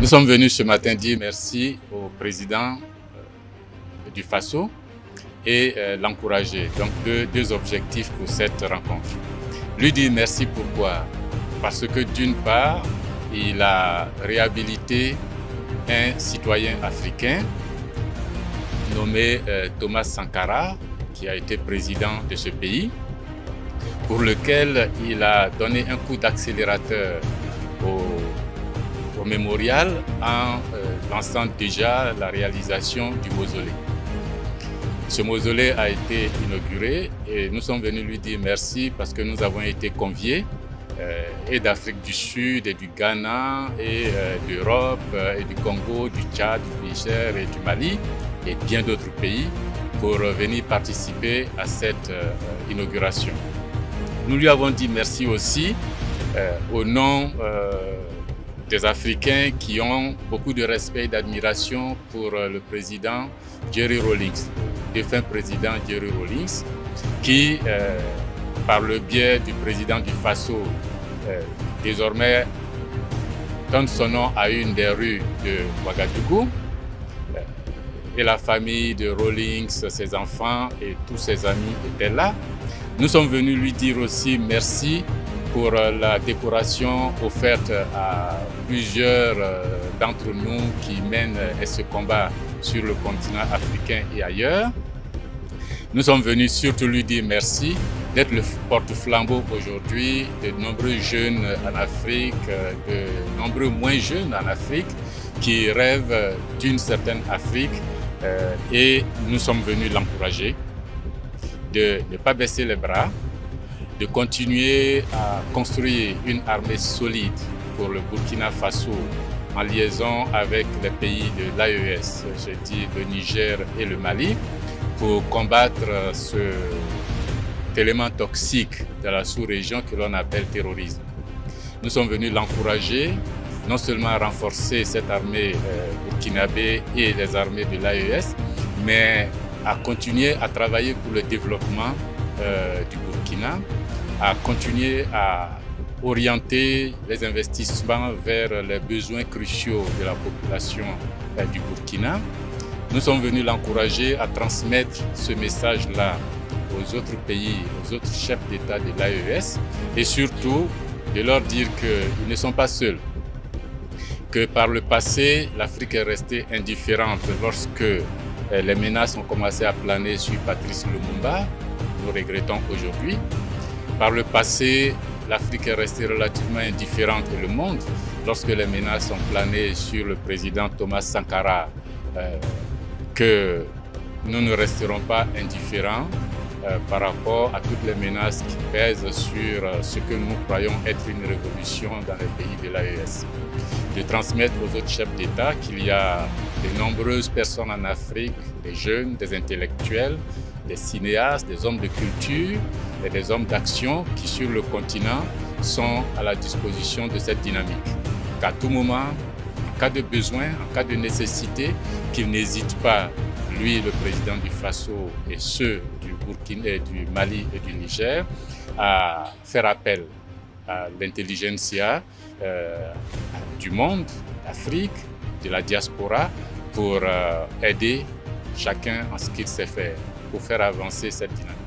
sommes venus ce matin dire merci au président du Faso et l'encourager. Donc deux objectifs pour cette rencontre. Lui dire merci pourquoi? Parce que d'une part, il a réhabilité un citoyen africain nommé Thomas Sankara, qui a été président de ce pays, pour lequel il a donné un coup d'accélérateur au mémorial en lançant déjà la réalisation du mausolée. Ce mausolée a été inauguré et nous sommes venus lui dire merci parce que nous avons été conviés et d'Afrique du Sud et du Ghana et d'Europe et du Congo, du Tchad, du Niger et du Mali et bien d'autres pays pour venir participer à cette inauguration. Nous lui avons dit merci aussi au nom des Africains qui ont beaucoup de respect et d'admiration pour le président Jerry Rawlings, le défunt président Jerry Rawlings, qui, par le biais du président du Faso, désormais donne son nom à une des rues de Ouagadougou. Et la famille de Rawlings, ses enfants et tous ses amis étaient là. Nous sommes venus lui dire aussi merci pour la décoration offerte à plusieurs d'entre nous qui mènent ce combat sur le continent africain et ailleurs. Nous sommes venus surtout lui dire merci d'être le porte-flambeau aujourd'hui de nombreux jeunes en Afrique, de nombreux moins jeunes en Afrique qui rêvent d'une certaine Afrique et nous sommes venus l'encourager de ne pas baisser les bras, de continuer à construire une armée solide pour le Burkina Faso en liaison avec les pays de l'AES, je dis le Niger et le Mali, pour combattre cet élément toxique de la sous-région que l'on appelle terrorisme. Nous sommes venus l'encourager, non seulement à renforcer cette armée burkinabé et les armées de l'AES, mais à continuer à travailler pour le développement du Burkina, à continuer à orienter les investissements vers les besoins cruciaux de la population du Burkina. Nous sommes venus l'encourager à transmettre ce message-là aux autres pays, aux autres chefs d'État de l'AES et surtout de leur dire qu'ils ne sont pas seuls, que par le passé, l'Afrique est restée indifférente lorsque les menaces ont commencé à planer sur Patrice Lumumba. Nous regrettons aujourd'hui. Par le passé, l'Afrique est restée relativement indifférente et le monde lorsque les menaces ont plané sur le président Thomas Sankara, que nous ne resterons pas indifférents par rapport à toutes les menaces qui pèsent sur ce que nous croyons être une révolution dans les pays de l'AES. De transmettre aux autres chefs d'État qu'il y a de nombreuses personnes en Afrique, des jeunes, des intellectuels, des cinéastes, des hommes de culture et des hommes d'action qui sur le continent sont à la disposition de cette dynamique. Qu'à tout moment, en cas de besoin, en cas de nécessité, qu'ils n'hésitent pas, lui, le président du Faso et ceux du Burkina, du Mali et du Niger, à faire appel à l'intelligentsia du monde, d'Afrique, de la diaspora, pour aider chacun en ce qu'il sait faire, pour faire avancer cette dynamique.